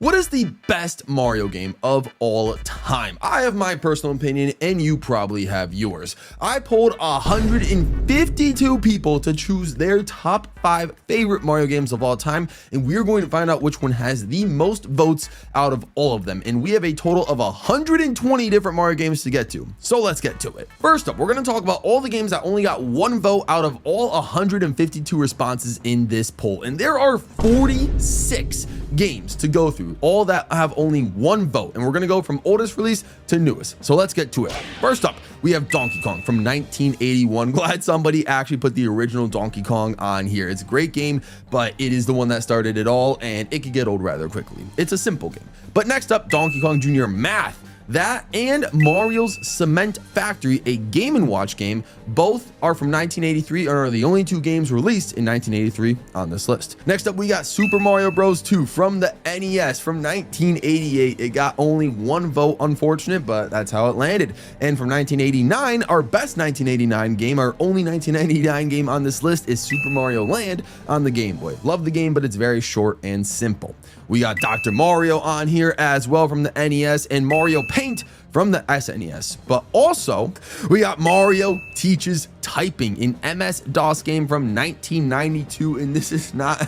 What is the best Mario game of all time? I have my personal opinion and you probably have yours. I polled 152 people to choose their top 5 favorite Mario games of all time, and we're going to find out which one has the most votes out of all of them. And we have a total of 120 different Mario games to get to. So let's get to it. First up, we're going to talk about all the games that only got one vote out of all 152 responses in this poll. And there are 46 games to go through, all that have only one vote, and we're going to go from oldest release to newest. So let's get to it. First up, we have Donkey Kong from 1981. Glad somebody actually put the original Donkey Kong on here. It's a great game, but it is the one that started it all, and it could get old rather quickly. It's a simple game. But next up, Donkey Kong Jr. Math. That and Mario's Cement Factory, a Game & Watch game, both are from 1983 and are the only two games released in 1983 on this list. Next up, we got Super Mario Bros. 2 from the NES from 1988. It got only one vote, unfortunate, but that's how it landed. And from 1989, our best 1989 game, our only 1999 game on this list is Super Mario Land on the Game Boy. Love the game, but it's very short and simple. We got Dr. Mario on here as well from the NES and Mario Paint from the SNES. But also, we got Mario Teaches Typing, an MS-DOS game from 1992. And this is not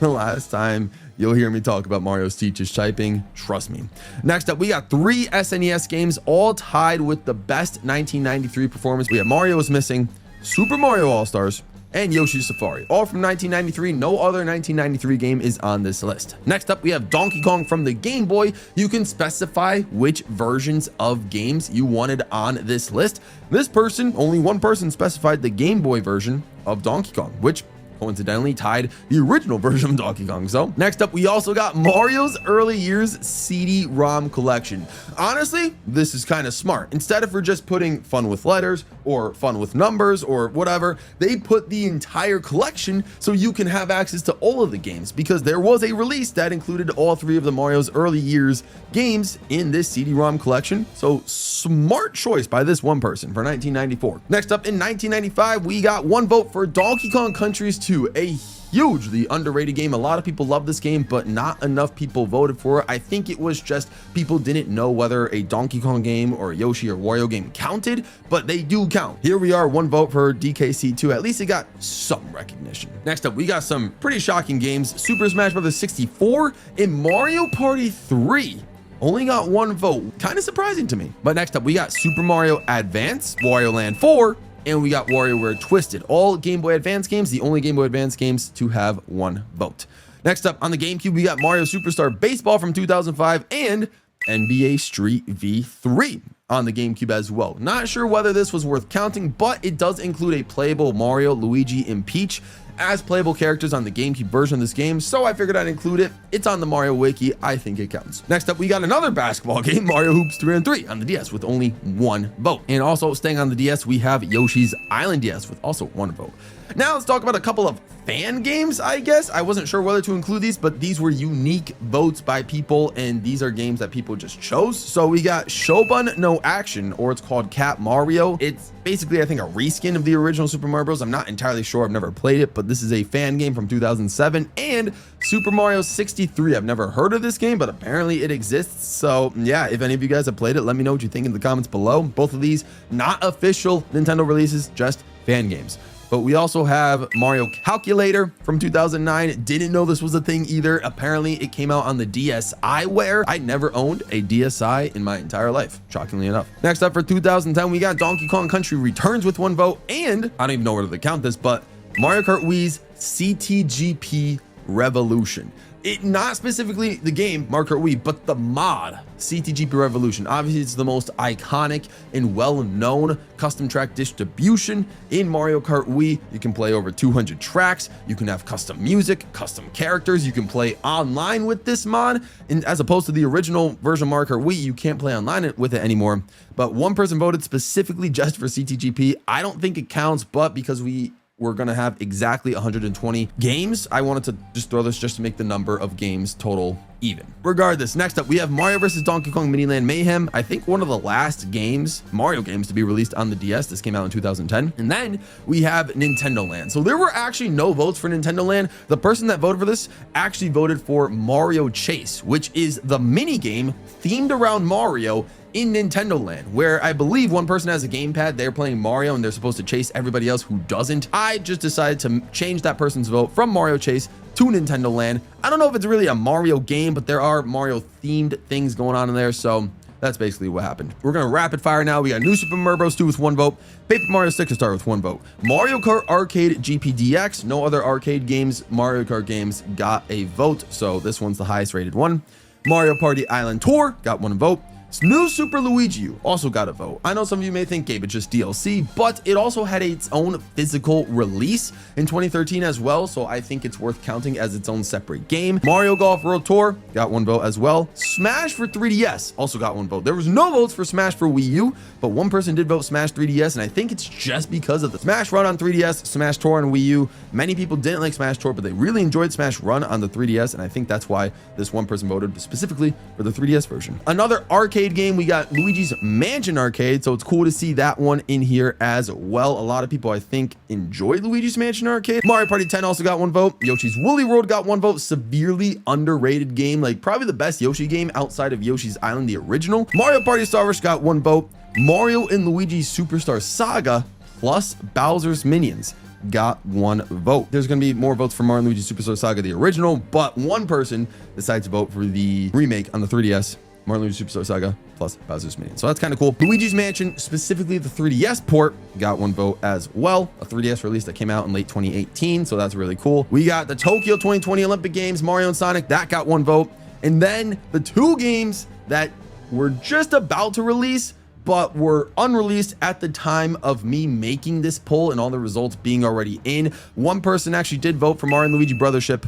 the last time you'll hear me talk about Mario Teaches Typing. Trust me. Next up, we got 3 SNES games, all tied with the best 1993 performance. We have Mario is Missing, Super Mario All-Stars, and Yoshi's Safari, all from 1993. No other 1993 game is on this list. Next up, we have Donkey Kong from the Game Boy. You can specify which versions of games you wanted on this list. This person, only one person specified the Game Boy version of Donkey Kong, which coincidentally tied the original version of Donkey Kong. So next up, we also got Mario's Early Years CD-ROM collection. Honestly, this is kind of smart. Instead of just putting fun with letters or fun with numbers or whatever, they put the entire collection so you can have access to all of the games, because there was a release that included all 3 of the Mario's Early Years games in this CD-ROM collection. So smart choice by this one person for 1994. Next up, in 1995, we got one vote for Donkey Kong Countries 2, a hugely underrated game. A lot of people love this game, but not enough people voted for it. I think it was just people didn't know whether a Donkey Kong game or a Yoshi or Wario game counted, but they do count. Here we are, one vote for DKC2. At least it got some recognition. Next up, we got some pretty shocking games. Super Smash Bros. 64 and Mario Party 3 only got one vote. Kind of surprising to me. But next up, we got Super Mario Advance, Wario Land 4, and we got WarioWare Twisted. All Game Boy Advance games, the only Game Boy Advance games to have one vote. Next up, on the GameCube, we got Mario Superstar Baseball from 2005 and NBA Street V3 on the GameCube as well. Not sure whether this was worth counting, but it does include a playable Mario, Luigi, and Peach as playable characters on the GameCube version of this game, so I figured I'd include it. It's on the Mario Wiki. I think it counts. Next up, we got another basketball game, Mario Hoops 3 and 3 on the DS with only one vote. And also staying on the DS, we have Yoshi's Island DS with also one vote. Now let's talk about a couple of fan games, I guess. I wasn't sure whether to include these, but these were unique votes by people, and these are games that people just chose. So we got Shobun no Action, or it's called Cat Mario. It's basically, I think, a reskin of the original Super Mario Bros. I'm not entirely sure. I've never played it, but this is a fan game from 2007. And Super Mario 63. I've never heard of this game, but apparently it exists. So yeah, if any of you guys have played it, let me know what you think in the comments below. Both of these, not official Nintendo releases, just fan games. But we also have Mario Calculator from 2009. Didn't know this was a thing either. Apparently it came out on the DSiWare. I never owned a DSi in my entire life, shockingly enough. Next up for 2010, we got Donkey Kong Country Returns with one vote. And I don't even know whether to count this, but Mario Kart Wii's CTGP Revolution. It, not specifically the game Mario Kart Wii, but the mod CTGP Revolution. Obviously, it's the most iconic and well-known custom track distribution in Mario Kart Wii. You can play over 200 tracks. You can have custom music, custom characters. You can play online with this mod, and as opposed to the original version of Mario Kart Wii, you can't play online with it anymore. But one person voted specifically just for CTGP. I don't think it counts, but because we we're gonna have exactly 120 games. I wanted to just throw this just to make the number of games total even. Regardless, next up we have Mario vs. Donkey Kong Miniland Mayhem. I think one of the last games, Mario games, to be released on the DS. This came out in 2010. And then we have Nintendo Land. So there were actually no votes for Nintendo Land. The person that voted for this actually voted for Mario Chase, which is the mini game themed around Mario in Nintendo Land, where I believe one person has a gamepad, they're playing Mario and they're supposed to chase everybody else who doesn't. I just decided to change that person's vote from Mario Chase to Nintendo Land. I don't know if it's really a Mario game, but there are Mario themed things going on in there, so that's basically what happened. We're gonna rapid fire now. We got New Super Mario Bros. 2 with 1 vote, Paper Mario Sticker Star with 1 vote, Mario Kart Arcade GPDX. No other arcade games, Mario Kart games got a vote, so this one's the highest rated one. Mario Party Island Tour got 1 vote. New Super Luigi U also got a vote. I know some of you may think, Gabe, it's just DLC, but it also had its own physical release in 2013 as well, so I think it's worth counting as its own separate game. Mario Golf World Tour got 1 vote as well. Smash for 3DS also got 1 vote. There was no votes for Smash for Wii U, but one person did vote Smash 3DS, and I think it's just because of the Smash Run on 3DS, Smash Tour on Wii U. Many people didn't like Smash Tour, but they really enjoyed Smash Run on the 3DS, and I think that's why this one person voted specifically for the 3DS version. Another arcade game, we got Luigi's Mansion Arcade, so it's cool to see that one in here as well. A lot of people, I think, enjoyed Luigi's Mansion Arcade. Mario Party 10 also got 1 vote. Yoshi's Woolly World got 1 vote. Severely underrated game, like probably the best Yoshi game outside of Yoshi's Island, the original. Mario Party Star Rush got 1 vote. Mario and Luigi's Superstar Saga plus Bowser's Minions got 1 vote. There's going to be more votes for Mario and Luigi Superstar Saga, the original, but one person decides to vote for the remake on the 3DS, Mario and Luigi Superstar Saga plus Bowser's Minions. So that's kind of cool. Luigi's Mansion, specifically the 3DS port, got 1 vote as well. A 3DS release that came out in late 2018, so that's really cool. We got the Tokyo 2020 Olympic Games, Mario and Sonic, that got 1 vote. And then the 2 games that were just about to release but were unreleased at the time of me making this poll and all the results being already in. One person actually did vote for Mario and Luigi Brothership,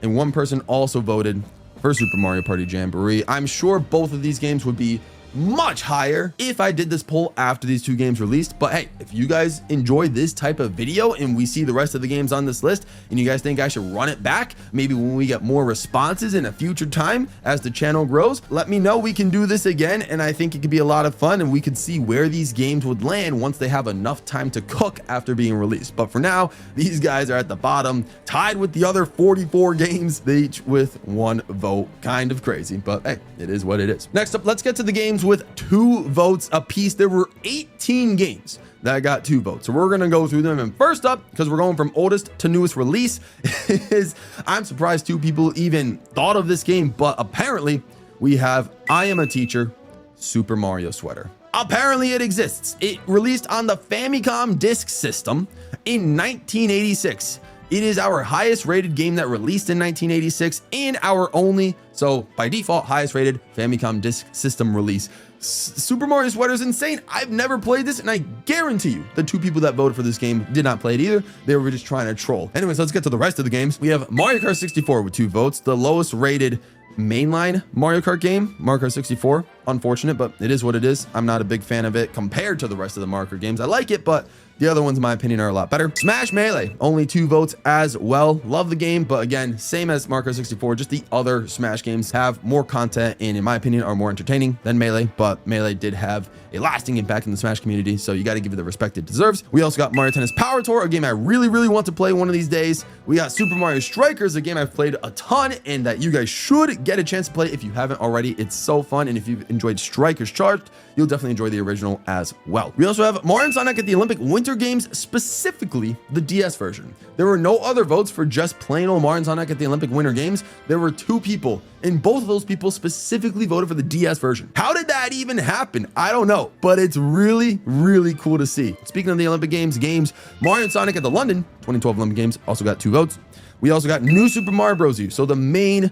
and one person also voted for Super Mario Party Jamboree. I'm sure both of these games would be much higher if I did this poll after these 2 games released. But hey, if you guys enjoy this type of video and we see the rest of the games on this list and you guys think I should run it back, maybe when we get more responses in a future time as the channel grows, let me know. We can do this again, and I think it could be a lot of fun, and we could see where these games would land once they have enough time to cook after being released. But for now, these guys are at the bottom, tied with the other 44 games, they each with 1 vote. Kind of crazy, but hey, it is what it is. Next up, let's get to the games with 2 votes apiece. There were 18 games that got 2 votes, so we're gonna go through them. And first up, because we're going from oldest to newest release, is, I'm surprised 2 people even thought of this game, but apparently we have I Am a Teacher Super Mario Sweater. Apparently it exists. It released on the Famicom Disk System in 1986. It is our highest rated game that released in 1986 and our only, so by default, highest rated Famicom Disk System release. Super Mario Sweater is insane. I've never played this, and I guarantee you the 2 people that voted for this game did not play it either. They were just trying to troll. Anyways, let's get to the rest of the games. We have Mario Kart 64 with 2 votes, the lowest rated mainline Mario Kart game, Mario Kart 64. Unfortunate, but it is what it is. I'm not a big fan of it compared to the rest of the Mario Kart games. I like it, but the other ones, in my opinion, are a lot better. Smash Melee, only 2 votes as well. Love the game, but again, same as Mario Kart 64, just the other Smash games have more content and, in my opinion, are more entertaining than Melee, but Melee did have a lasting impact in the Smash community, so you got to give it the respect it deserves. We also got Mario Tennis Power Tour, a game I really, really want to play one of these days. We got Super Mario Strikers, a game I've played a ton and that you guys should get a chance to play if you haven't already. It's so fun, and if you've enjoyed Strikers Charged, you'll definitely enjoy the original as well. We also have Mario and Sonic at the Olympic Winter Games, specifically the DS version. There were no other votes for just plain old Mario and Sonic at the Olympic Winter Games. There were 2 people, and both of those people specifically voted for the DS version. How did that even happen? I don't know, but it's really, really cool to see. Speaking of the Olympic Games, Mario and Sonic at the London 2012 Olympic Games also got 2 votes. We also got New Super Mario Bros. U, so the main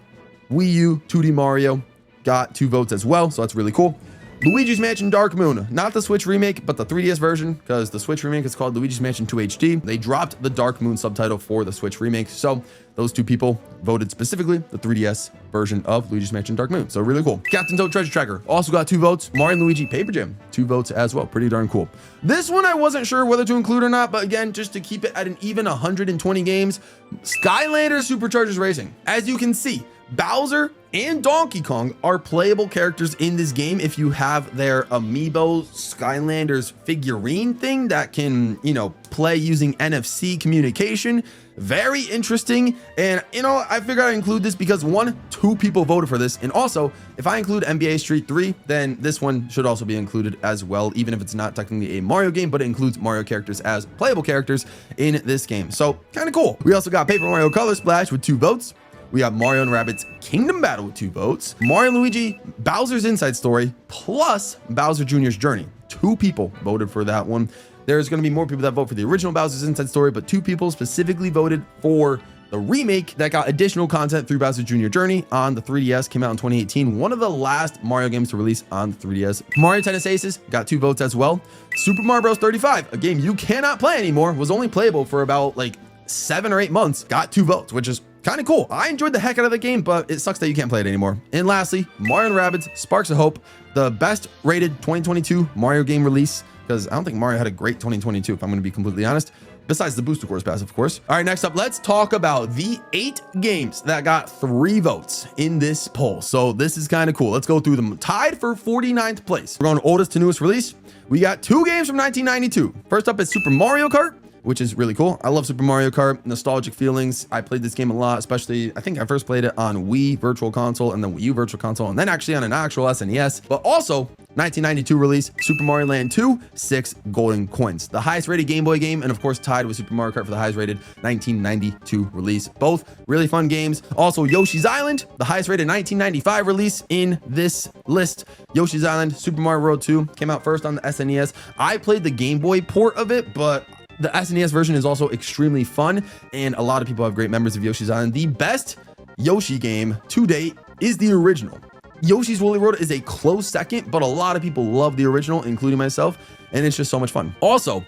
Wii U 2D Mario got 2 votes as well, so that's really cool. Luigi's Mansion Dark Moon, not the Switch remake, but the 3DS version, because the Switch remake is called Luigi's Mansion 2 HD. They dropped the Dark Moon subtitle for the Switch remake. So those two people voted specifically the 3DS version of Luigi's Mansion Dark Moon. So really cool. Captain Toad Treasure Tracker also got 2 votes. Mario and Luigi Paper Jam, 2 votes as well. Pretty darn cool. This one I wasn't sure whether to include or not, but again, just to keep it at an even 120 games, Skylanders Superchargers Racing. As you can see, Bowser and Donkey Kong are playable characters in this game if you have their amiibo Skylanders figurine thing that can, you know, play using NFC communication. Very interesting. And, you know, I figured I'd include this because 2 people voted for this. And also, if I include NBA Street 3, then this one should also be included as well, even if it's not technically a Mario game, but it includes Mario characters as playable characters in this game. So kind of cool. We also got Paper Mario Color Splash with 2 votes. We got Mario and Rabbids Kingdom Battle with 2 votes. Mario and Luigi Bowser's Inside Story plus Bowser Jr.'s Journey. 2 people voted for that one. There's going to be more people that vote for the original Bowser's Inside Story, but 2 people specifically voted for the remake that got additional content through Bowser Jr. Journey on the 3DS. Came out in 2018. One of the last Mario games to release on the 3DS. Mario Tennis Aces got 2 votes as well. Super Mario Bros. 35, a game you cannot play anymore, was only playable for about like 7 or 8 months, got 2 votes, which is kind of cool. I enjoyed the heck out of the game, but it sucks that you can't play it anymore. And lastly, Mario and Rabbids Sparks of Hope, the best rated 2022 Mario game release, because I don't think Mario had a great 2022, if I'm going to be completely honest, besides the Booster Course Pass, of course. All right, next up, let's talk about the 8 games that got 3 votes in this poll. So this is kind of cool. Let's go through them. Tied for 49th place. We're going oldest to newest release. We got 2 games from 1992. First up is Super Mario Kart, which is really cool. I love Super Mario Kart, nostalgic feelings. I played this game a lot, especially, I think I first played it on Wii Virtual Console and then Wii U Virtual Console, and then actually on an actual SNES, but also 1992 release, Super Mario Land 2, 6 golden coins. The highest rated Game Boy game, and of course tied with Super Mario Kart for the highest rated 1992 release. Both really fun games. Also Yoshi's Island, the highest rated 1995 release in this list. Yoshi's Island, Super Mario World 2, came out first on the SNES. I played the Game Boy port of it, but the SNES version is also extremely fun, and a lot of people have great memories of Yoshi's Island. The best Yoshi game to date is the original. Yoshi's Woolly World is a close second, but a lot of people love the original, including myself, and it's just so much fun. Also,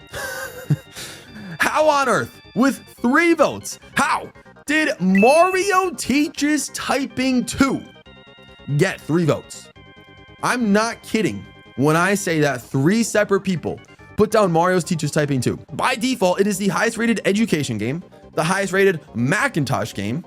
how on earth, with 3 votes, how did Mario Teaches Typing 2 get 3 votes? I'm not kidding when I say that 3 separate people put down Mario Teaches Typing 2. By default, it is the highest rated education game, the highest rated Macintosh game,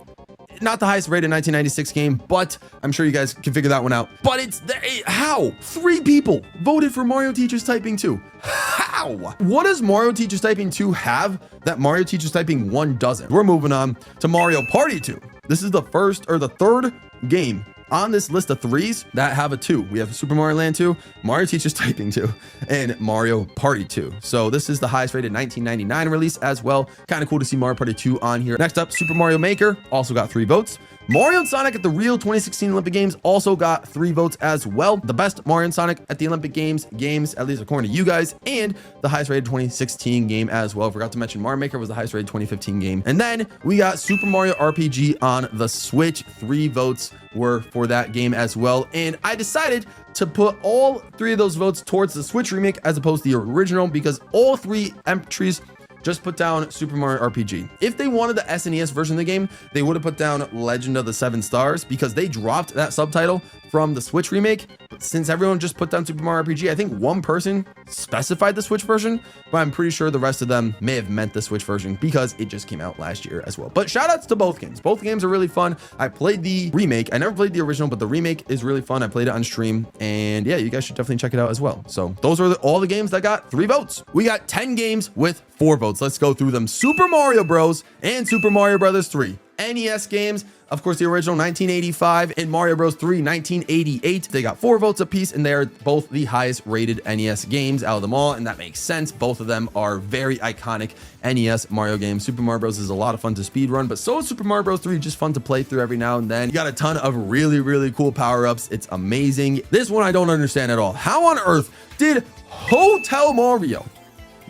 not the highest rated 1996 game, but I'm sure you guys can figure that one out. But how? 3 people voted for Mario Teaches Typing 2. How? What does Mario Teaches Typing 2 have that Mario Teaches Typing 1 doesn't? We're moving on to Mario Party 2. This is the first or the third game on this list of 3s that have a 2. We have Super Mario Land 2, Mario Teaches Typing 2, and Mario Party 2. So this is the highest rated 1999 release as well. Kind of cool to see Mario Party 2 on here. Next up, Super Mario Maker also got 3 votes. Mario and Sonic at the Rio 2016 Olympic Games also got 3 votes as well. The best Mario and Sonic at the Olympic Games, at least according to you guys, and the highest rated 2016 game as well. Forgot to mention Mario Maker was the highest rated 2015 game. And then we got Super Mario RPG on the Switch. 3 votes were for that game as well. And I decided to put all 3 of those votes towards the Switch remake as opposed to the original, because all 3 entries just put down Super Mario RPG. If they wanted the SNES version of the game, they would have put down Legend of the 7 Stars, because they dropped that subtitle from the Switch remake. But since everyone just put down Super Mario RPG, I think 1 person specified the Switch version, but I'm pretty sure the rest of them may have meant the Switch version because it just came out last year as well. But shout outs to both games. Both games are really fun. I played the remake. I never played the original, but the remake is really fun. I played it on stream, and yeah, you guys should definitely check it out as well. So those are all the games that got 3 votes. We got 10 games with 4 votes. Let's go through them. Super Mario Bros. And Super Mario Brothers 3. NES games, of course, the original 1985 and Mario Bros. 3 1988. They got 4 votes apiece, and they're both the highest rated NES games out of them all, and that makes sense. Both of them are very iconic NES Mario games. Super Mario Bros. Is a lot of fun to speedrun, but so is Super Mario Bros. 3, just fun to play through every now and then. You got a ton of really, really cool power-ups. It's amazing. This one I don't understand at all. How on earth did Hotel Mario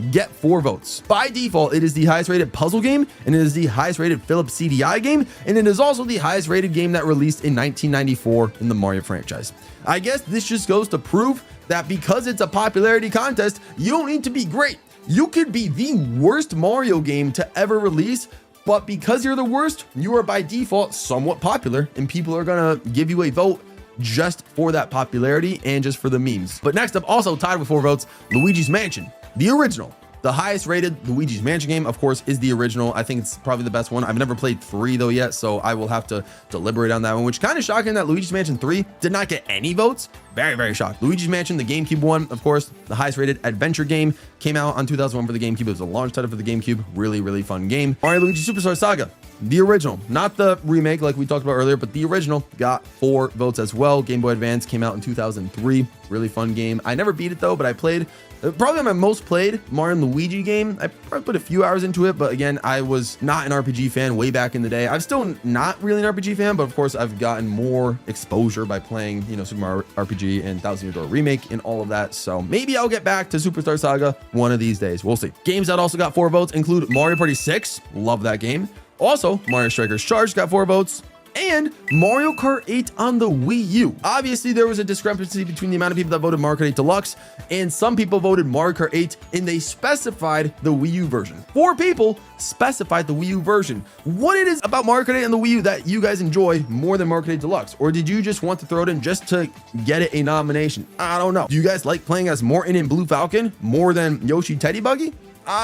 get 4 votes? By default, it is the highest rated puzzle game, and it is the highest rated Philips CDI game, and it is also the highest rated game that released in 1994 in the Mario franchise. I guess this just goes to prove that because it's a popularity contest, you don't need to be great. You could be the worst Mario game to ever release, but because you're the worst, you are by default somewhat popular, and people are gonna give you a vote just for that popularity and just for the memes. But next up, also tied with 4 votes, Luigi's Mansion, the original. The highest rated Luigi's Mansion game, of course, is the original. I think it's probably the best one. I've never played 3 though yet, so I will have to deliberate on that one, which kind of shocking that Luigi's Mansion 3 did not get any votes. Very, very shocked. Luigi's Mansion, the GameCube one, of course, the highest rated adventure game, came out on 2001 for the GameCube. It was a launch title for the GameCube. Really, really fun game. Mario Luigi Superstar Saga, the original, not the remake like we talked about earlier, but the original got 4 votes as well. Game Boy Advance came out in 2003. Really fun game. I never beat it though, but I played probably my most played Mario and Luigi game. I probably put a few hours into it, but again, I was not an RPG fan way back in the day. I'm still not really an RPG fan, but of course I've gotten more exposure by playing, you know, Super Mario RPG and Thousand Year Door Remake and all of that. So maybe I'll get back to Superstar Saga one of these days. We'll see. Games that also got 4 votes include Mario Party 6. Love that game. Also, Mario Strikers Charged got 4 votes. And Mario Kart 8 on the Wii U. Obviously, there was a discrepancy between the amount of people that voted Mario Kart 8 Deluxe, and some people voted Mario Kart 8, and they specified the Wii U version. 4 people specified the Wii U version. What it is about Mario Kart 8 and the Wii U that you guys enjoy more than Mario Kart 8 Deluxe? Or did you just want to throw it in just to get it a nomination? I don't know. Do you guys like playing as Morton and Blue Falcon more than Yoshi Teddy Buggy?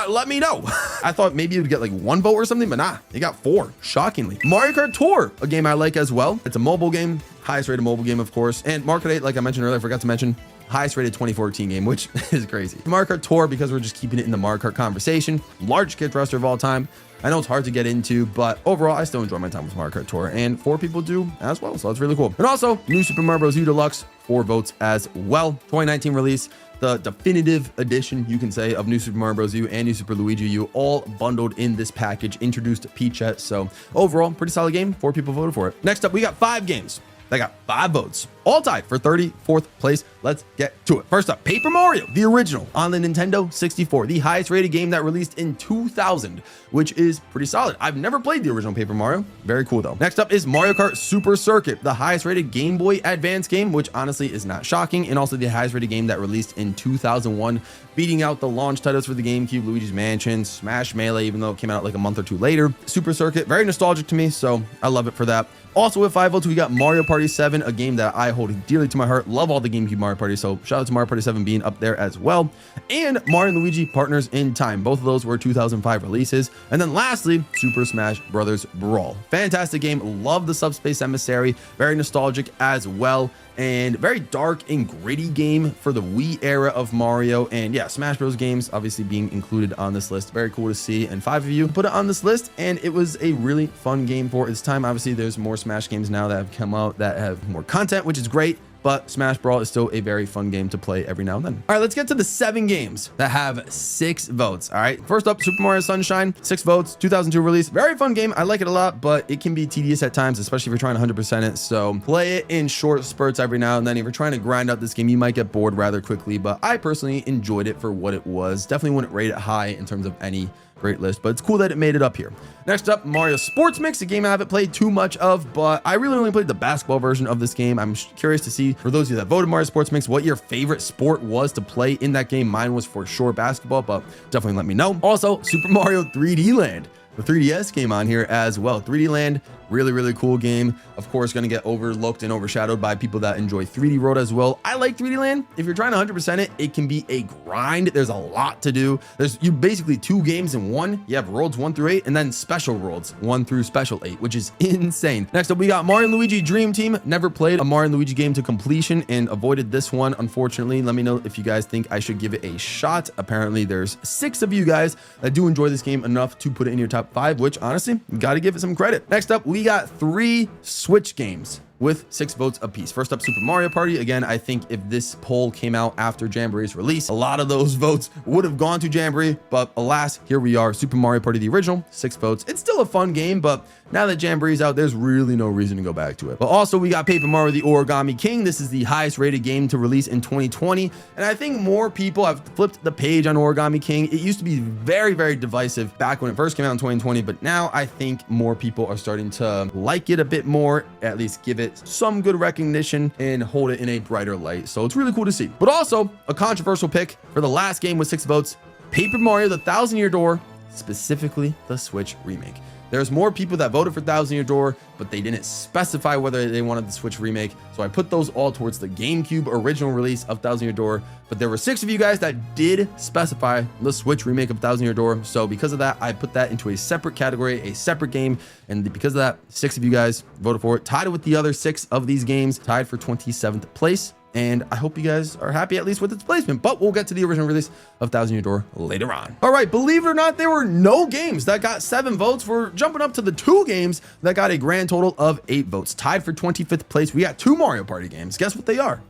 Let me know. I thought maybe it would get like 1 vote or something, but nah, it got 4, shockingly. Mario Kart Tour, a game I like as well. It's a mobile game, highest rated mobile game, of course. And Mario Kart 8, like I mentioned earlier, I forgot to mention, highest rated 2014 game, which is crazy. Mario Kart Tour, because we're just keeping it in the Mario Kart conversation, largest kid roster of all time. I know it's hard to get into, but overall, I still enjoy my time with Mario Kart Tour, and 4 people do as well, so that's really cool. And also, New Super Mario Bros. U Deluxe, 4 votes as well. 2019 release, the definitive edition, you can say, of New Super Mario Bros. U and New Super Luigi U, all bundled in this package, introduced Peachette. So overall, pretty solid game. 4 people voted for it. Next up, we got 5 games that got 5 votes, all tied for 34th place. Let's get to it. First up, Paper Mario, the original, on the Nintendo 64, the highest rated game that released in 2000, which is pretty solid. I've never played the original Paper Mario. Very cool though. Next up is Mario Kart Super Circuit, the highest rated Game Boy Advance game, which honestly is not shocking, and also the highest rated game that released in 2001, beating out the launch titles for the GameCube, Luigi's Mansion, Smash Melee, even though it came out like a month or 2 later. Super Circuit, very nostalgic to me, so I love it for that. Also with 5 votes, we got Mario Party 7, a game that I hold dearly to my heart. Love all the GameCube Mario Party, so shout out to Mario Party 7 being up there as well. And Mario and Luigi Partners in Time. Both of those were 2005 releases. And then lastly, Super Smash Bros. Brawl. Fantastic game. Love the Subspace Emissary. Very nostalgic as well. And very dark and gritty game for the Wii era of Mario. And yeah, Smash Bros. Games obviously being included on this list. Very cool to see. And 5 of you put it on this list, and it was a really fun game for its time. Obviously, there's more Smash games now that have come out that have more content, which is great. But Smash Brawl is still a very fun game to play every now and then. All right, let's get to the 7 games that have 6 votes. All right, first up, Super Mario Sunshine, 6 votes, 2002 release. Very fun game. I like it a lot, but it can be tedious at times, especially if you're trying to 100% it. So play it in short spurts every now and then. If you're trying to grind out this game, you might get bored rather quickly, but I personally enjoyed it for what it was. Definitely wouldn't rate it high in terms of any great list, but it's cool that it made it up here. Next up, Mario Sports Mix, a game I haven't played too much of, but I really only played the basketball version of this game. I'm curious to see, for those of you that voted Mario Sports Mix, what your favorite sport was to play in that game. Mine was for sure basketball, but definitely let me know. Also, Super Mario 3D Land. The 3DS came on here as well. 3D Land, really, really cool game. Of course, going to get overlooked and overshadowed by people that enjoy 3D Road as well. I like 3D Land. If you're trying to 100% it, it can be a grind. There's a lot to do. There's basically 2 games in one. You have Worlds 1 through 8 and then Special Worlds 1 through Special 8, which is insane. Next up, we got Mario and Luigi Dream Team. Never played a Mario and Luigi game to completion and avoided this one, unfortunately. Let me know if you guys think I should give it a shot. Apparently, there's 6 of you guys that do enjoy this game enough to put it in your top 5, which honestly, got to give it some credit. Next up, we got 3 Switch games with 6 votes apiece. First up, Super Mario Party. Again, I think if this poll came out after Jamboree's release, a lot of those votes would have gone to Jamboree, but alas, here we are. Super Mario Party, the original, 6 votes. It's still a fun game, but now that Jamboree's out, there's really no reason to go back to it. But also we got Paper Mario the Origami King. This is the highest rated game to release in 2020. And I think more people have flipped the page on Origami King. It used to be very, very divisive back when it first came out in 2020, but now I think more people are starting to like it a bit more, at least give it some good recognition and hold it in a brighter light. So it's really cool to see. But also a controversial pick for the last game with 6 votes, Paper Mario the Thousand Year Door, specifically the Switch remake. There's more people that voted for Thousand Year Door, but they didn't specify whether they wanted the Switch remake. So I put those all towards the GameCube original release of Thousand Year Door. But there were 6 of you guys that did specify the Switch remake of Thousand Year Door. So because of that, I put that into a separate category, a separate game. And because of that, 6 of you guys voted for it, tied with the other 6 of these games, tied for 27th place. And I hope you guys are happy at least with its placement, but we'll get to the original release of Thousand Year Door later on. All right, believe it or not, there were no games that got 7 votes. We're jumping up to the 2 games that got a grand total of 8 votes. Tied for 25th place, we got 2 Mario Party games. Guess what they are?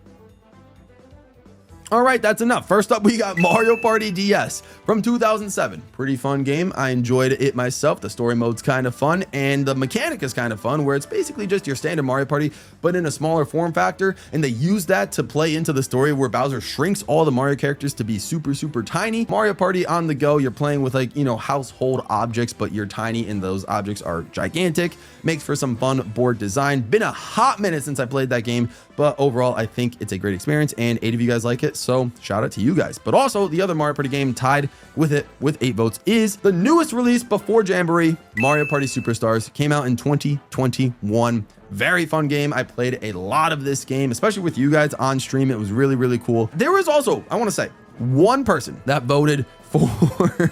All right, that's enough. First up, we got Mario Party DS from 2007. Pretty fun game. I enjoyed it myself. The story mode's kind of fun, and the mechanic is kind of fun, where it's basically just your standard Mario Party, but in a smaller form factor. And they use that to play into the story where Bowser shrinks all the Mario characters to be super, super tiny. Mario Party on the go, you're playing with, like, you know, household objects, but you're tiny and those objects are gigantic. Makes for some fun board design. Been a hot minute since I played that game, but overall, I think it's a great experience, and 8 of you guys like it. So shout out to you guys. But also the other Mario Party game tied with it with 8 votes is the newest release before Jamboree, Mario Party Superstars. Came out in 2021. Very fun game. I played a lot of this game, especially with you guys on stream. It was really, really cool. There was also, I want to say, one person that voted for,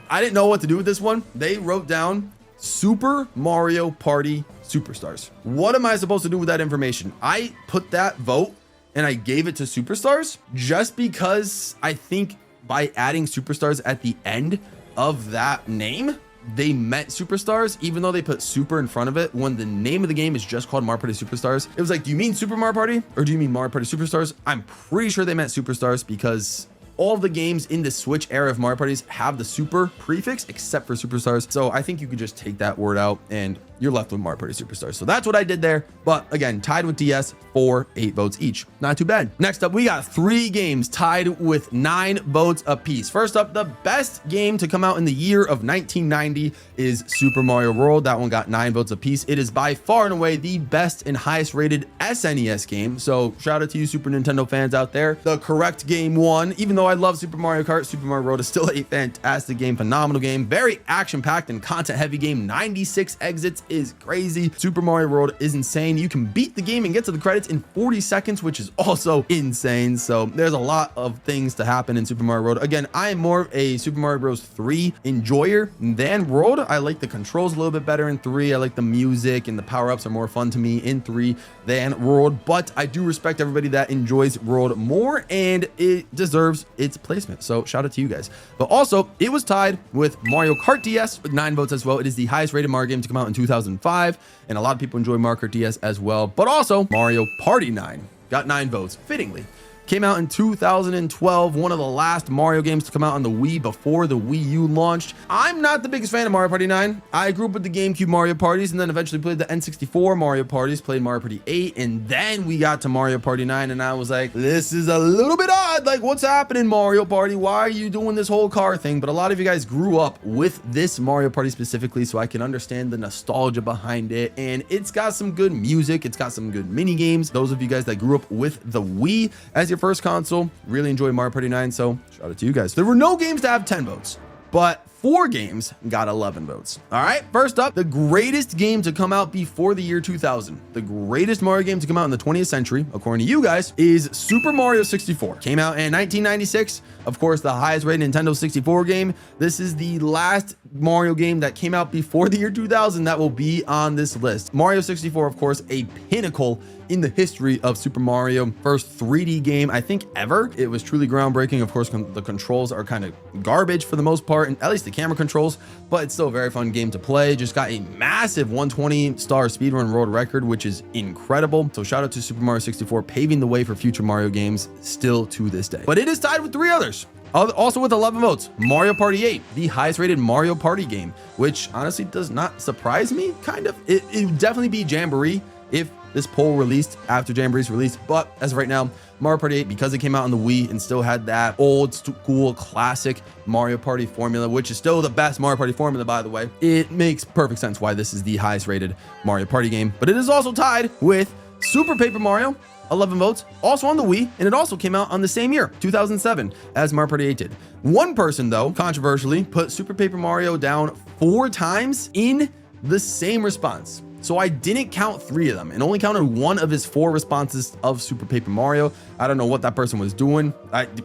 I didn't know what to do with this one. They wrote down Super Mario Party Superstars. What am I supposed to do with that information? I put that vote and I gave it to Superstars just because I think by adding Superstars at the end of that name, they meant Superstars, even though they put super in front of it when the name of the game is just called Mario Party Superstars. It was like, do you mean Super Mario Party or do you mean Mario Party Superstars? I'm pretty sure they meant Superstars because all of the games in the Switch era of Mario Parties have the super prefix except for Superstars. So I think you could just take that word out and you're left with Mario Party Superstars. So that's what I did there. But again, tied with DS for 8 votes each. Not too bad. Next up, we got 3 games tied with 9 votes apiece. First up, the best game to come out in the year of 1990 is Super Mario World. That one got 9 votes apiece. It is by far and away the best and highest rated SNES game. So shout out to you Super Nintendo fans out there. The correct game won. Even though I love Super Mario Kart, Super Mario World is still a fantastic game, phenomenal game, very action-packed and content-heavy game. 96 exits is crazy. Super Mario World is insane. You can beat the game and get to the credits in 40 seconds, which is also insane. So there's a lot of things to happen in Super Mario World. Again, I am more of a Super Mario Bros. 3 enjoyer than World. I like the controls a little bit better in 3. I like the music and the power-ups are more fun to me in 3 than World, but I do respect everybody that enjoys World more, and it deserves its placement. So shout out to you guys. But also, it was tied with Mario Kart DS with 9 votes as well. It is the highest rated Mario game to come out in 2005, and a lot of people enjoy Mario Kart DS as well. But also, Mario Party 9 got 9 votes, fittingly. Came out in 2012, one of the last Mario games to come out on the Wii before the Wii U launched. I'm not the biggest fan of Mario Party 9. I grew up with the GameCube Mario Parties and then eventually played the N64 Mario Parties, played Mario Party 8, and then we got to Mario Party 9, and I was like, this is a little bit odd. Like, what's happening, Mario Party? Why are you doing this whole car thing? But a lot of you guys grew up with this Mario Party specifically, so I can understand the nostalgia behind it, and it's got some good music. It's got some good mini games. Those of you guys that grew up with the Wii as your first console really enjoy Mario Party 9, so shout out to you guys. There were no games to have 10 votes, but 4 games got 11 votes. All right, first up, the greatest game to come out before the year 2000. The greatest Mario game to come out in the 20th century, according to you guys, is Super Mario 64. Came out in 1996. Of course, the highest rated Nintendo 64 game. This is the last Mario game that came out before the year 2000 that will be on this list. Mario 64, of course, a pinnacle in the history of Super Mario. First 3D game, I think, ever. It was truly groundbreaking. Of course, the controls are kind of garbage for the most part, and at least the camera controls, but it's still a very fun game to play. Just got a massive 120-star speedrun world record, which is incredible. So shout out to Super Mario 64, paving the way for future Mario games still to this day. But it is tied with 3 others. Also with 11 votes, Mario Party 8, the highest rated Mario Party game, which honestly does not surprise me, kind of. It would definitely be Jamboree if this poll released after Jamboree's release, but as of right now, Mario Party 8, because it came out on the Wii and still had that old school classic Mario Party formula, which is still the best Mario Party formula, by the way, it makes perfect sense why this is the highest rated Mario Party game. But it is also tied with Super Paper Mario, 11 votes, also on the Wii, and it also came out on the same year, 2007, as Mario Party 8 did. One person, though, controversially, put Super Paper Mario down 4 times in the same response. So I didn't count 3 of them and only counted 1 of his 4 responses of Super Paper Mario. I don't know what that person was doing.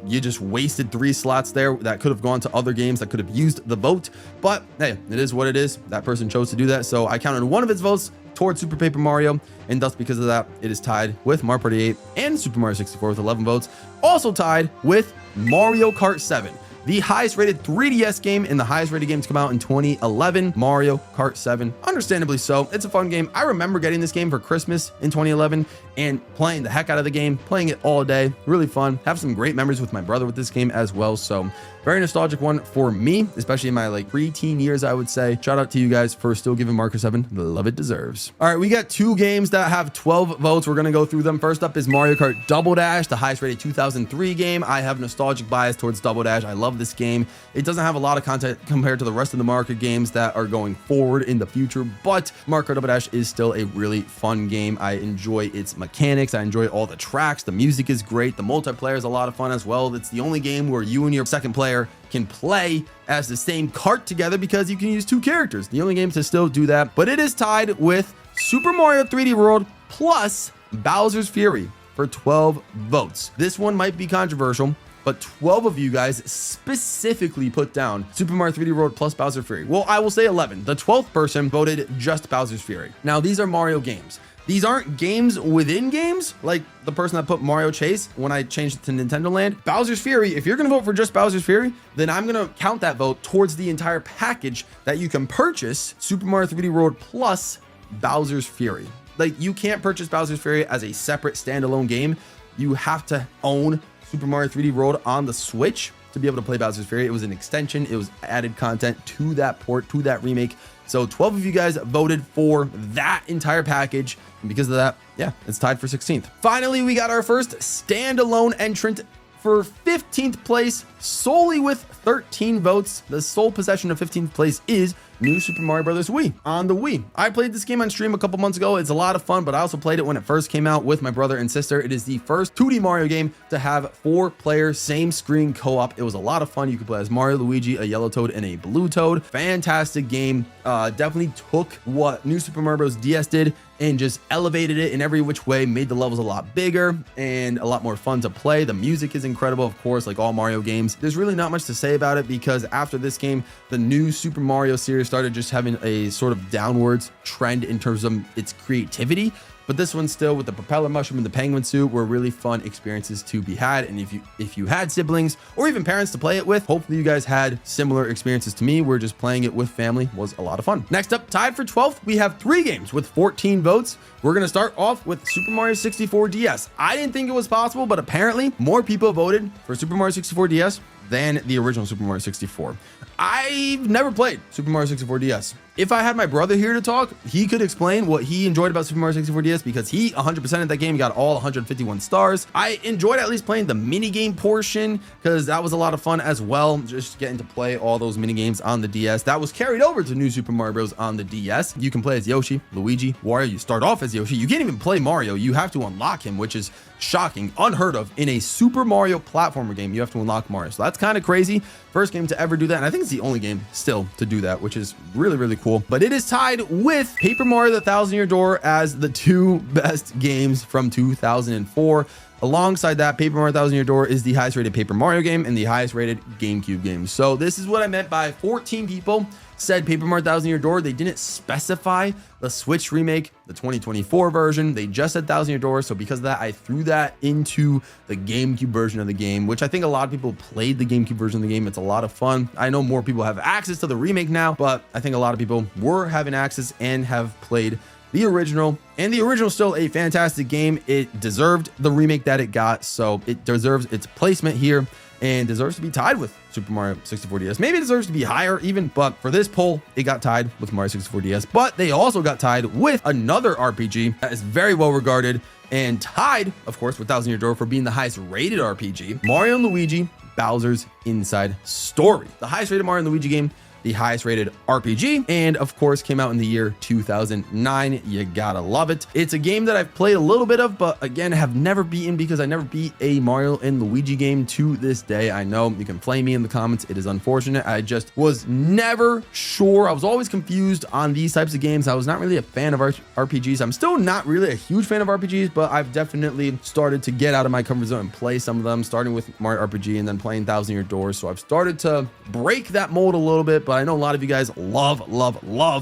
You just wasted 3 slots there that could have gone to other games that could have used the vote. But hey, it is what it is. That person chose to do that. So I counted 1 of his votes towards Super Paper Mario, and thus because of that, it is tied with Mario Party 8 and Super Mario 64 with 11 votes. Also tied with Mario Kart 7. The highest rated 3DS game and the highest rated game to come out in 2011, Mario Kart 7. Understandably so. It's a fun game. I remember getting this game for Christmas in 2011 and playing the heck out of the game, playing it all day. Really fun. Have some great memories with my brother with this game as well. So very nostalgic one for me, especially in my like pre-teen years, I would say. Shout out to you guys for still giving Mario 7 the love it deserves. All right, we got 2 games that have 12 votes. We're going to go through them. First up is Mario Kart Double Dash, the highest rated 2003 game. I have nostalgic bias towards Double Dash. I love this game. It doesn't have a lot of content compared to the rest of the Mario Kart games that are going forward in the future, but Mario Kart Double Dash is still a really fun game. I enjoy its mechanics. I enjoy all the tracks. The music is great. The multiplayer is a lot of fun as well. It's the only game where you and your second player can play as the same kart together because you can use 2 characters. The only game to still do that, but it is tied with Super Mario 3D World plus Bowser's Fury for 12 votes. This one might be controversial, but 12 of you guys specifically put down Super Mario 3D World plus Bowser's Fury. Well, I will say 11. The 12th person voted just Bowser's Fury. Now, these are Mario games. These aren't games within games, like the person that put Mario Chase when I changed it to Nintendo Land. Bowser's Fury, if you're gonna vote for just Bowser's Fury, then I'm gonna count that vote towards the entire package that you can purchase Super Mario 3D World plus Bowser's Fury. Like, you can't purchase Bowser's Fury as a separate standalone game. You have to own Super Mario 3D World on the Switch to be able to play Bowser's Fury. It was an extension. It was added content to that port, to that remake. So 12 of you guys voted for that entire package. And because of that, yeah, it's tied for 16th. Finally, we got our first standalone entrant for 15th place, solely with 13 votes. The sole possession of 15th place is New Super Mario Bros. Wii on the Wii. I played this game on stream a couple months ago. It's a lot of fun, but I also played it when it first came out with my brother and sister. It is the first 2D Mario game to have 4-player same screen co-op. It was a lot of fun. You could play as Mario, Luigi, a yellow toad, and a blue toad. Fantastic game. Definitely took what New Super Mario Bros. DS did and just elevated it in every which way, made the levels a lot bigger and a lot more fun to play. The music is incredible, of course, like all Mario games. There's really not much to say about it because after this game, the new Super Mario series started just having a sort of downwards trend in terms of its creativity. But this one still, with the propeller mushroom and the penguin suit, were really fun experiences to be had. And if you had siblings or even parents to play it with, hopefully you guys had similar experiences to me where just playing it with family was a lot of fun. Next up, tied for 12th, we have 3 games with 14 votes. We're going to start off with Super Mario 64 DS. I didn't think it was possible, but apparently more people voted for Super Mario 64 DS than the original Super Mario 64. I've never played Super Mario 64 DS. If I had my brother here to talk, he could explain what he enjoyed about Super Mario 64 DS because he 100% of that game, got all 151 stars. I enjoyed at least playing the mini game portion because that was a lot of fun as well, just getting to play all those mini games on the DS. That was carried over to New Super Mario Bros. On the DS. You can play as Yoshi, Luigi, Wario. You start off as Yoshi. You can't even play Mario. You have to unlock him, which is shocking, unheard of. In a Super Mario platformer game, you have to unlock Mario. So that's kind of crazy. First game to ever do that. And I think it's the only game still to do that, which is really, really cool. But it is tied with Paper Mario: The Thousand-Year Door as the 2 best games from 2004. Alongside that, Paper Mario: Thousand Year Door is the highest rated Paper Mario game and the highest rated GameCube game. So this is what I meant by 14 people said Paper Mario: Thousand Year Door. They didn't specify the Switch remake, the 2024 version. They just said Thousand Year Door. So because of that, I threw that into the GameCube version of the game, which I think a lot of people played the GameCube version of the game. It's a lot of fun. I know more people have access to the remake now, but I think a lot of people were having access and have played the original, and the original is still a fantastic game. It deserved the remake that it got, so it deserves its placement here and deserves to be tied with Super Mario 64 DS. Maybe it deserves to be higher even, but for this poll, it got tied with Mario 64 DS. But they also got tied with another RPG that is very well regarded and tied, of course, with Thousand Year Door for being the highest rated RPG, Mario and Luigi Bowser's Inside Story. The highest rated Mario and Luigi game, the highest rated RPG, and of course came out in the year 2009. You gotta love it. It's a game that I've played a little bit of, but again, have never beaten because I never beat a Mario and Luigi game to this day. I know you can flame me in the comments. It is unfortunate. I just was never sure. I was always confused on these types of games. I was not really a fan of RPGs. I'm still not really a huge fan of RPGs, but I've definitely started to get out of my comfort zone and play some of them, starting with Mario RPG and then playing Thousand Year Door. So I've started to break that mold a little bit, but I know a lot of you guys love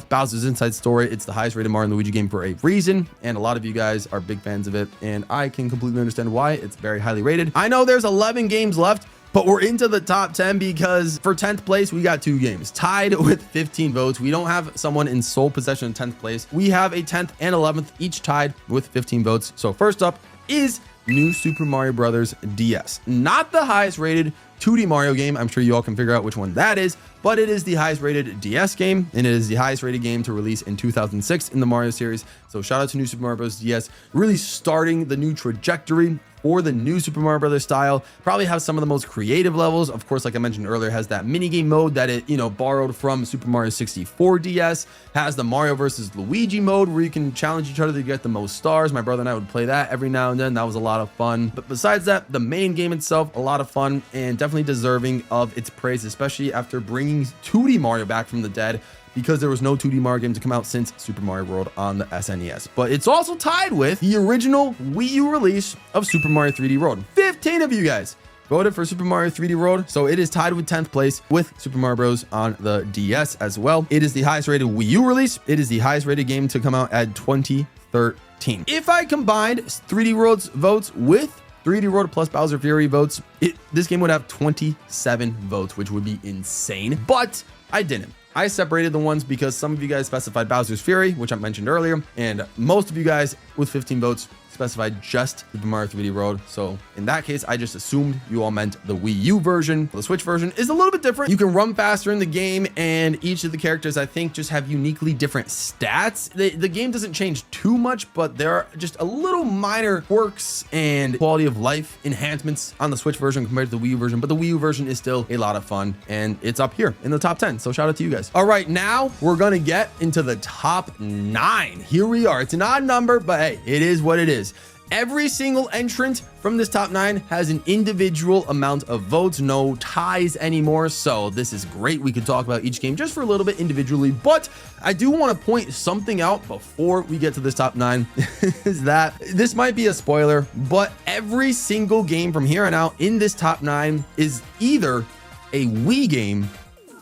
Bowser's Inside Story. It's the highest rated Mario and Luigi game for a reason, and a lot of you guys are big fans of it, and I can completely understand why. It's very highly rated. I know there's 11 games left, but we're into the top 10 because for 10th place, we got 2 games tied with 15 votes. We don't have someone in sole possession in 10th place. We have a 10th and 11th, each tied with 15 votes. So first up is New Super Mario Bros. DS. Not the highest rated 2D Mario game. I'm sure you all can figure out which one that is, but it is the highest rated DS game, and it is the highest rated game to release in 2006 in the Mario series. So shout out to New Super Mario Bros. DS, really starting the new trajectory for the new Super Mario Brothers style. Probably have some of the most creative levels. Of course, like I mentioned earlier, has that mini game mode that it, borrowed from Super Mario 64 DS. Has the Mario versus Luigi mode where you can challenge each other to get the most stars. My brother and I would play that every now and then. That was a lot of fun. But besides that, the main game itself, a lot of fun and definitely deserving of its praise, especially after bringing 2D Mario back from the dead, because there was no 2D Mario game to come out since Super Mario World on the SNES. But it's also tied with the original Wii U release of Super Mario 3D World. 15 of you guys voted for Super Mario 3D World, so it is tied with 10th place with Super Mario Bros. On the DS as well. It is the highest rated Wii U release. It is the highest rated game to come out at 2013. If I combined 3D World's votes with 3D World plus Bowser Fury votes, this game would have 27 votes, which would be insane, but I didn't. I separated the ones because some of you guys specified Bowser's Fury, which I mentioned earlier, and most of you guys with 15 votes specified just Super Mario 3D World. So in that case, I just assumed you all meant the Wii U version. The Switch version is a little bit different. You can run faster in the game, and each of the characters, I think, just have uniquely different stats. The game doesn't change too much, but there are just a little minor quirks and quality of life enhancements on the Switch version compared to the Wii U version. But the Wii U version is still a lot of fun, and it's up here in the top 10. So shout out to you guys. All right, now we're gonna get into the top 9. Here we are. It's an odd number, but hey, it is what it is. Every single entrant from this top 9 has an individual amount of votes, no ties anymore. So this is great. We could talk about each game just for a little bit individually, but I do want to point something out before we get to this top 9 is that this might be a spoiler, but every single game from here on out in this top 9 is either a Wii game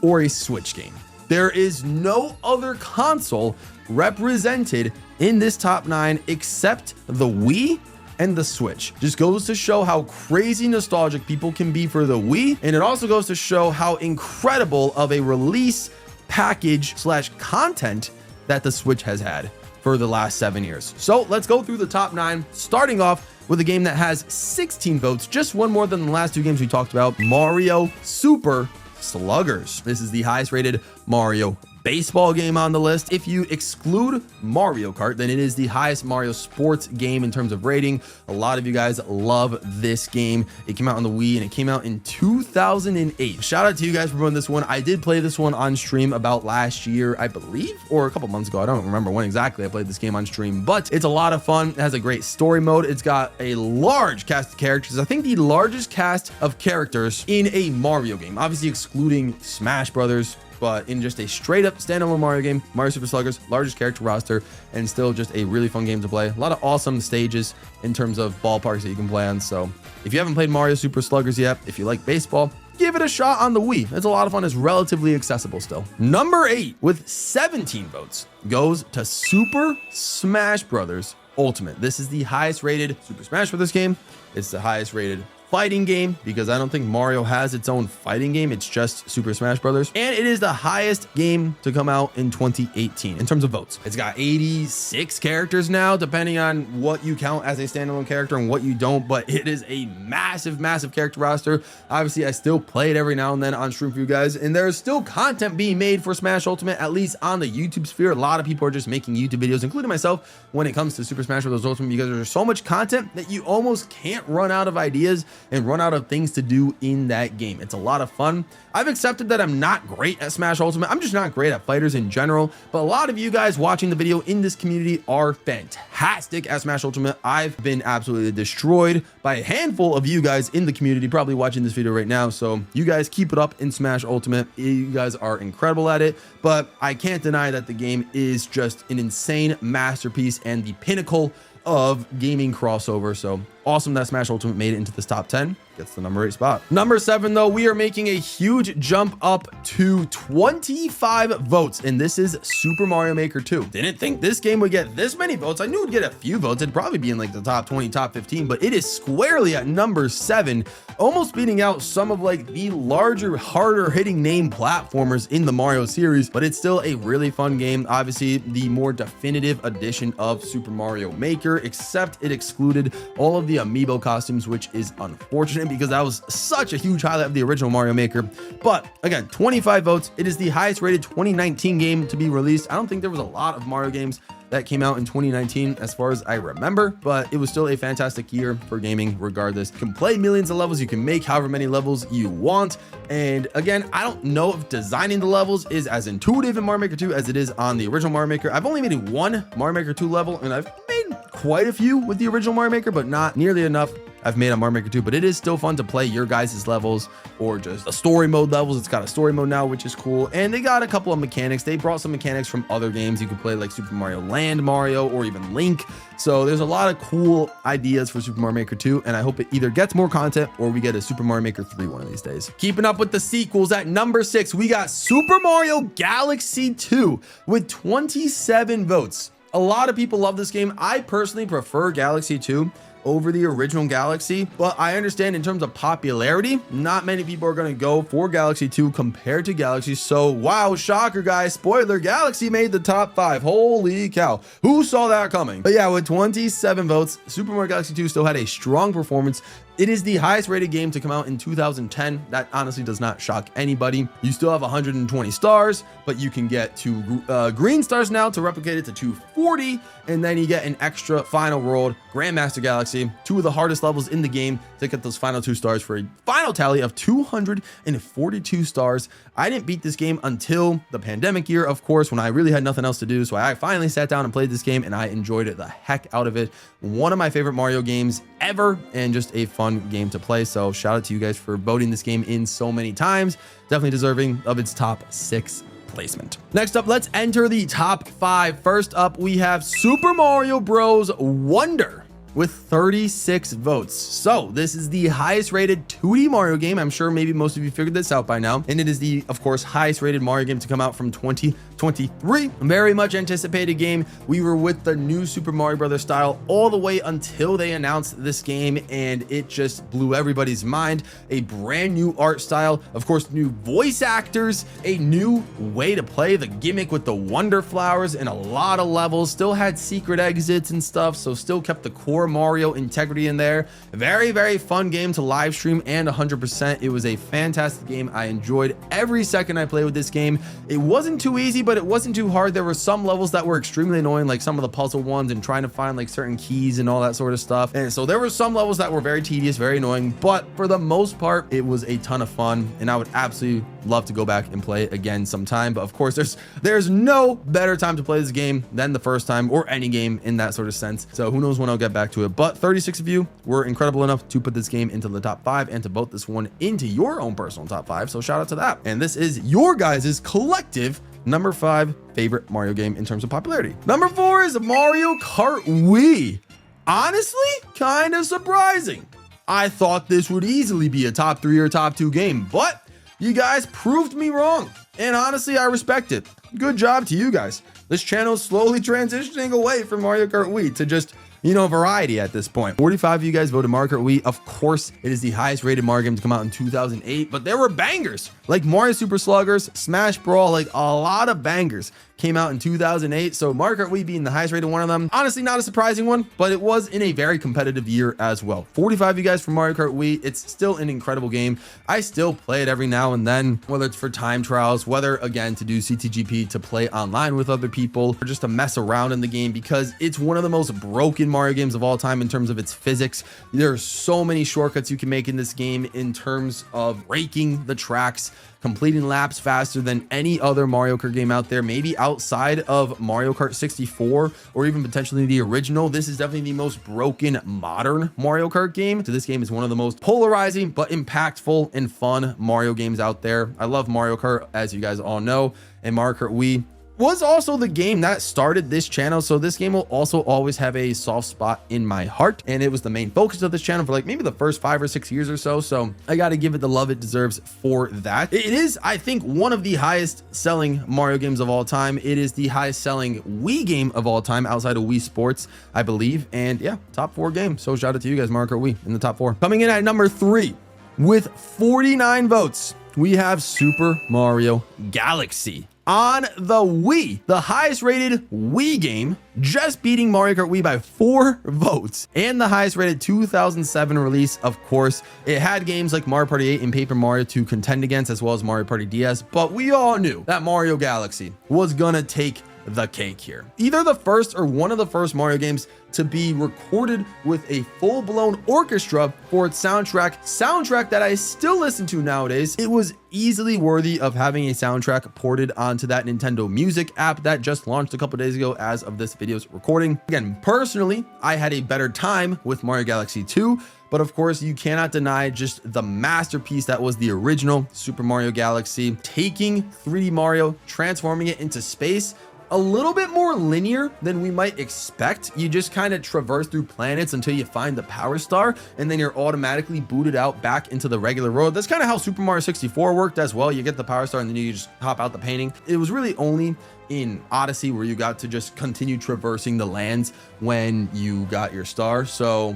or a Switch game. There is no other console represented in this top 9 except the Wii and the Switch. Just goes to show how crazy nostalgic people can be for the Wii, and it also goes to show how incredible of a release package / content that the Switch has had for the last 7 years. So let's go through the top 9, starting off with a game that has 16 votes, just one more than the last 2 games we talked about, Mario Super Sluggers. This is the highest rated Mario baseball game on the list. If you exclude Mario Kart, then it is the highest Mario sports game in terms of rating. A lot of you guys love this game. It came out on the Wii and it came out in 2008. Shout out to you guys for playing this one. I did play this one on stream about last year, I believe, or a couple months ago. I don't remember when exactly I played this game on stream, but it's a lot of fun. It has a great story mode. It's got a large cast of characters. I think the largest cast of characters in a Mario game, obviously excluding Smash Brothers, but in just a straight up standalone Mario game, Mario Super Sluggers, largest character roster, and still just a really fun game to play. A lot of awesome stages in terms of ballparks that you can play on. So if you haven't played Mario Super Sluggers yet, if you like baseball, give it a shot on the Wii. It's a lot of fun. It's relatively accessible still. Number 8 with 17 votes goes to Super Smash Bros. Ultimate. This is the highest rated Super Smash Bros. Game. It's the highest rated fighting game, because I don't think Mario has its own fighting game. It's just Super Smash Brothers. And it is the highest game to come out in 2018 in terms of votes. It's got 86 characters now, depending on what you count as a standalone character and what you don't, but it is a massive, massive character roster. Obviously, I still play it every now and then on stream for you guys, and there's still content being made for Smash Ultimate, at least on the YouTube sphere. A lot of people are just making YouTube videos, including myself, when it comes to Super Smash Bros. Ultimate, because there's so much content that you almost can't run out of ideas and run out of things to do in that game. It's a lot of fun. I've accepted that I'm not great at Smash Ultimate. I'm just not great at fighters in general, but a lot of you guys watching the video in this community are fantastic at Smash Ultimate. I've been absolutely destroyed by a handful of you guys in the community probably watching this video right now. So you guys keep it up in Smash Ultimate. You guys are incredible at it, but I can't deny that the game is just an insane masterpiece and the pinnacle of gaming crossover. So awesome that Smash Ultimate made it into this top 10. Gets the number 8 spot. Number 7, though, we are making a huge jump up to 25 votes, and this is Super Mario Maker 2. Didn't think this game would get this many votes. I knew it would get a few votes. It'd probably be in like the top 20, top 15, but it is squarely at number 7, almost beating out some of like the larger, harder hitting name platformers in the Mario series, but it's still a really fun game. Obviously, the more definitive edition of Super Mario Maker, except it excluded all of the amiibo costumes, which is unfortunate because that was such a huge highlight of the original Mario Maker. But again, 25 votes. It is the highest rated 2019 game to be released. I don't think there was a lot of Mario games that came out in 2019 as far as I remember, but it was still a fantastic year for gaming regardless. You can play millions of levels, you can make however many levels you want, and again, I don't know if designing the levels is as intuitive in Mario Maker 2 as it is on the original Mario Maker. I've only made one Mario Maker 2 level, and I've made quite a few with the original Mario Maker, but not nearly enough I've made on Mario Maker 2, but it is still fun to play your guys' levels or just the story mode levels. It's got a story mode now, which is cool. And they got a couple of mechanics. They brought some mechanics from other games. You could play like Super Mario Land Mario or even Link. So there's a lot of cool ideas for Super Mario Maker 2, and I hope it either gets more content or we get a Super Mario Maker 3 one of these days. Keeping up with the sequels, at number 6, we got Super Mario Galaxy 2 with 27 votes. A lot of people love this game. I personally prefer Galaxy 2 over the original Galaxy, but I understand in terms of popularity, not many people are going to go for Galaxy 2 compared to Galaxy. So wow, shocker guys, spoiler, Galaxy made the top 5. Holy cow, who saw that coming? But yeah, with 27 votes, Super Mario Galaxy 2 still had a strong performance. It is the highest rated game to come out in 2010. That honestly does not shock anybody. You still have 120 stars, but you can get 2 green stars now to replicate it to 240, and then you get an extra final world, Grandmaster Galaxy, 2 of the hardest levels in the game to get those final 2 stars for a final tally of 242 stars. I didn't beat this game until the pandemic year, of course, when I really had nothing else to do. So I finally sat down and played this game, and I enjoyed it the heck out of it. One of my favorite Mario games ever, and just a fun game to play. So shout out to you guys for voting this game in so many times. Definitely deserving of its top 6 placement. Next up, let's enter the top 5. First up, we have Super Mario Bros. Wonder with 36 votes. So this is the highest rated 2D Mario game. I'm sure maybe most of you figured this out by now. And it is the, of course, highest rated Mario game to come out from 2023. Very much anticipated game. We were with the new Super Mario Brothers style all the way until they announced this game, and it just blew everybody's mind. A brand new art style, of course, new voice actors, a new way to play, the gimmick with the Wonder Flowers, and a lot of levels. Still had secret exits and stuff, so still kept the core Mario integrity in there. Very, very fun game to live stream, and 100%. It was a fantastic game. I enjoyed every second I played with this game. It wasn't too easy, but it wasn't too hard. There were some levels that were extremely annoying, like some of the puzzle ones and trying to find like certain keys and all that sort of stuff. And so there were some levels that were very tedious, very annoying, but for the most part, it was a ton of fun, and I would absolutely love to go back and play it again sometime. But of course, there's no better time to play this game than the first time, or any game in that sort of sense. So who knows when I'll get back to it. But 36 of you were incredible enough to put this game into the top 5 and to vote this one into your own personal top 5. So shout out to that. And this is your guys' collective number 5 favorite Mario game in terms of popularity. Number 4 is Mario Kart Wii. Honestly, kind of surprising. I thought this would easily be a top 3 or top 2 game, but you guys proved me wrong. And honestly, I respect it. Good job to you guys. This channel is slowly transitioning away from Mario Kart Wii to just variety at this point. 45 of you guys voted Mario Kart Wii. Of course, it is the highest rated Mario game to come out in 2008, but there were bangers like Mario Super Sluggers, Smash Brawl, like a lot of bangers came out in 2008. So Mario Kart Wii being the highest rated one of them, honestly, not a surprising one, but it was in a very competitive year as well. 45 of you guys from Mario Kart Wii. It's still an incredible game. I still play it every now and then, whether it's for time trials, whether again to do CTGP, to play online with other people, or just to mess around in the game, because it's one of the most broken Mario games of all time in terms of its physics. There are so many shortcuts you can make in this game in terms of raking the tracks, completing laps faster than any other Mario Kart game out there, maybe outside of Mario Kart 64 or even potentially the original. This is definitely the most broken modern Mario Kart game. So this game is one of the most polarizing but impactful and fun Mario games out there. I love Mario Kart, as you guys all know, and Mario Kart Wii was also the game that started this channel, so this game will also always have a soft spot in my heart, and it was the main focus of this channel for like maybe the first 5 or 6 years or so. So I got to give it the love it deserves for that. It is, I think, one of the highest selling Mario games of all time. It is the highest selling Wii game of all time outside of Wii Sports, I believe. And yeah, top 4 game. So shout out to you guys, Mario Kart Wii in the top 4. Coming in at number 3 with 49 votes, we have Super Mario Galaxy on the Wii, the highest rated Wii game, just beating Mario Kart Wii by 4 votes, and the highest rated 2007 release. Of course, it had games like Mario Party 8 and Paper Mario to contend against, as well as Mario Party DS, but we all knew that Mario Galaxy was gonna take the cake here. Either the first or one of the first Mario games to be recorded with a full-blown orchestra for its soundtrack that I still listen to nowadays. It was easily worthy of having a soundtrack ported onto that Nintendo Music app that just launched a couple days ago as of this video's recording. Again, personally, I had a better time with Mario Galaxy 2, but of course you cannot deny just the masterpiece that was the original Super Mario Galaxy, taking 3D Mario, transforming it into space, a little bit more linear than we might expect. You just kind of traverse through planets until you find the Power Star, and then you're automatically booted out back into the regular road. That's kind of how Super Mario 64 worked as well. You get the Power Star and then you just hop out the painting. It was really only in Odyssey where you got to just continue traversing the lands when you got your star. So,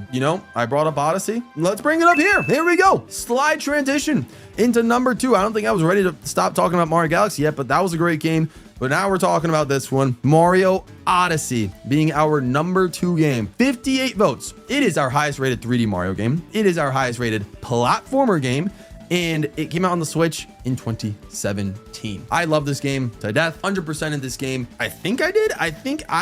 I brought up Odyssey. Let's bring it up here. Here we go. Slide transition into number 2. I don't think I was ready to stop talking about Mario Galaxy yet, but that was a great game. But now we're talking about this one, Mario Odyssey, being our number 2 game. 58 votes. It is our highest rated 3D Mario game. It is our highest rated platformer game, and it came out on the Switch in 2017. I love this game to death. 100% in this game. I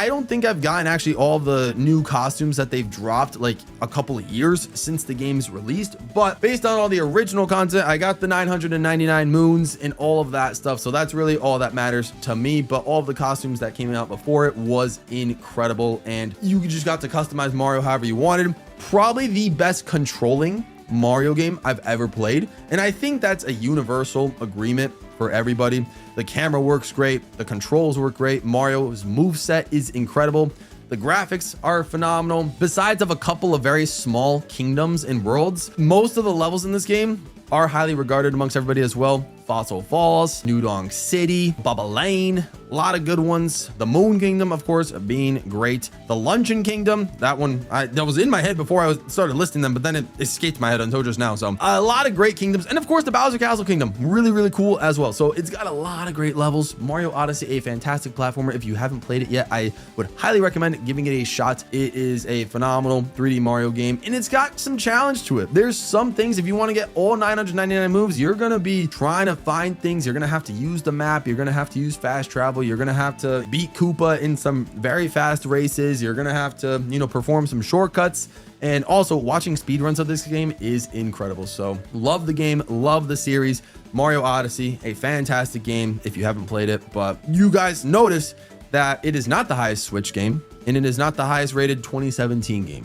don't think I've gotten actually all the new costumes that they've dropped like a couple of years since the game's released, but based on all the original content, I got the 999 moons and all of that stuff. So that's really all that matters to me. But all of the costumes that came out before it was incredible, and you just got to customize Mario however you wanted. Probably the best controlling Mario game I've ever played, and I think that's a universal agreement for everybody. The camera works great, the controls work great, Mario's moveset is incredible, the graphics are phenomenal. Besides of a couple of very small kingdoms and worlds, most of the levels in this game are highly regarded amongst everybody as well. Fossil Falls, New Donk City, Bubba Lane, a lot of good ones. The Moon Kingdom, of course, being great. The Luncheon Kingdom, that one that was in my head before I started listing them, but then it escaped my head until just now. So a lot of great kingdoms, and of course the Bowser Castle Kingdom, really cool as well. So it's got a lot of great levels. Mario Odyssey, a fantastic platformer. If you haven't played it yet, I would highly recommend giving it a shot. It is a phenomenal 3D Mario game, and it's got some challenge to it. There's some things, if you want to get all 999 moves, you're gonna be trying to find things. You're gonna have to use the map. You're gonna have to use fast travel. You're gonna have to beat Koopa in some very fast races. You're gonna have to, perform some shortcuts. And also watching speedruns of this game is incredible. So love the game, love the series. Mario Odyssey, a fantastic game if you haven't played it. But you guys notice that it is not the highest Switch game, and it is not the highest rated 2017 game.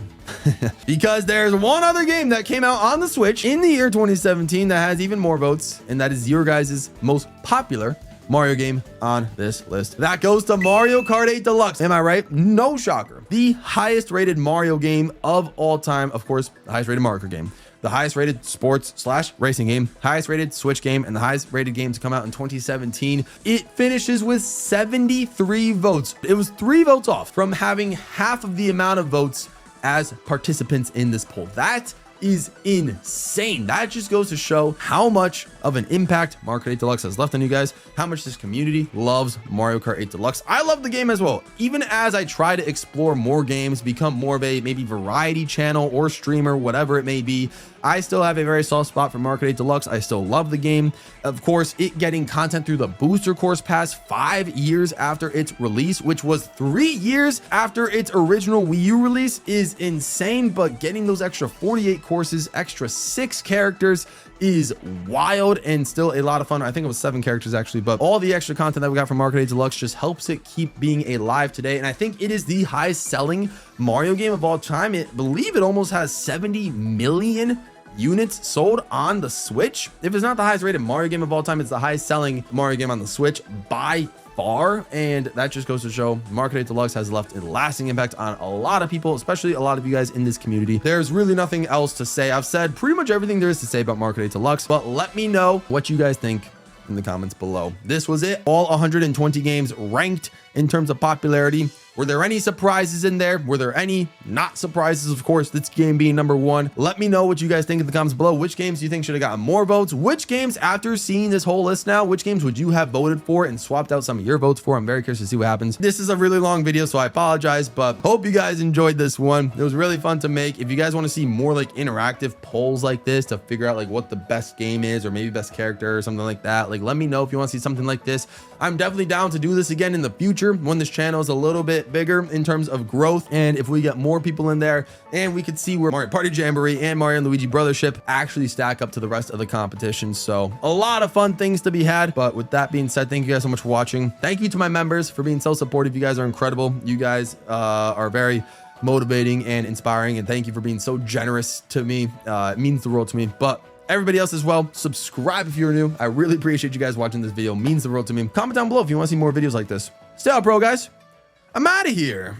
Because there's one other game that came out on the Switch in the year 2017 that has even more votes, and that is your guys' most popular Mario game on this list. That goes to Mario Kart 8 Deluxe. Am I right? No shocker. The highest rated Mario game of all time. Of course, the highest rated Mario Kart game, the highest rated sports/racing game, highest rated Switch game, and the highest rated game to come out in 2017. It finishes with 73 votes. It was 3 votes off from having half of the amount of votes as participants in this poll. That is insane. That just goes to show how much of an impact Mario Kart 8 Deluxe has left on you guys, how much this community loves Mario Kart 8 Deluxe. I love the game as well. Even as I try to explore more games, become more of a maybe variety channel or streamer, whatever it may be, I still have a very soft spot for Mario Kart 8 Deluxe. I still love the game. Of course, it getting content through the booster course pass 5 years after its release, which was 3 years after its original Wii U release, is insane. But getting those extra 48 courses, extra 6 characters is wild and still a lot of fun. I think it was 7 characters actually, but all the extra content that we got from Mario Kart 8 Deluxe just helps it keep being alive today. And I think it is the highest selling Mario game of all time. I believe it almost has 70 million units sold on the Switch. If it's not the highest rated Mario game of all time, it's the highest selling Mario game on the Switch by far. And that just goes to show Mario Kart 8 Deluxe has left a lasting impact on a lot of people, especially a lot of you guys in this community. There's really nothing else to say. I've said pretty much everything there is to say about Mario Kart 8 Deluxe, but let me know what you guys think in the comments below. This was it. All 120 games ranked in terms of popularity. Were there any surprises in there? Were there any not surprises? Of course, this game being number 1. Let me know what you guys think in the comments below. Which games do you think should have gotten more votes? Which games, after seeing this whole list now, which games would you have voted for and swapped out some of your votes for? I'm very curious to see what happens. This is a really long video, so I apologize, but hope you guys enjoyed this one. It was really fun to make. If you guys want to see more like interactive polls like this to figure out like what the best game is or maybe best character or something like that, like let me know if you want to see something like this. I'm definitely down to do this again in the future when this channel is a little bit bigger in terms of growth, and if we get more people in there and we could see where Mario Party Jamboree and Mario and Luigi Brothership actually stack up to the rest of the competition. So a lot of fun things to be had. But with that being said, thank you guys so much for watching. Thank you to my members for being so supportive. You guys are incredible. You guys are very motivating and inspiring, and thank you for being so generous to me. It means the world to me. But everybody else as well, subscribe if you're new. I really appreciate you guys watching this video. It means the world to me. Comment down below if you want to see more videos like this. Stay out, pro guys. I'm out of here.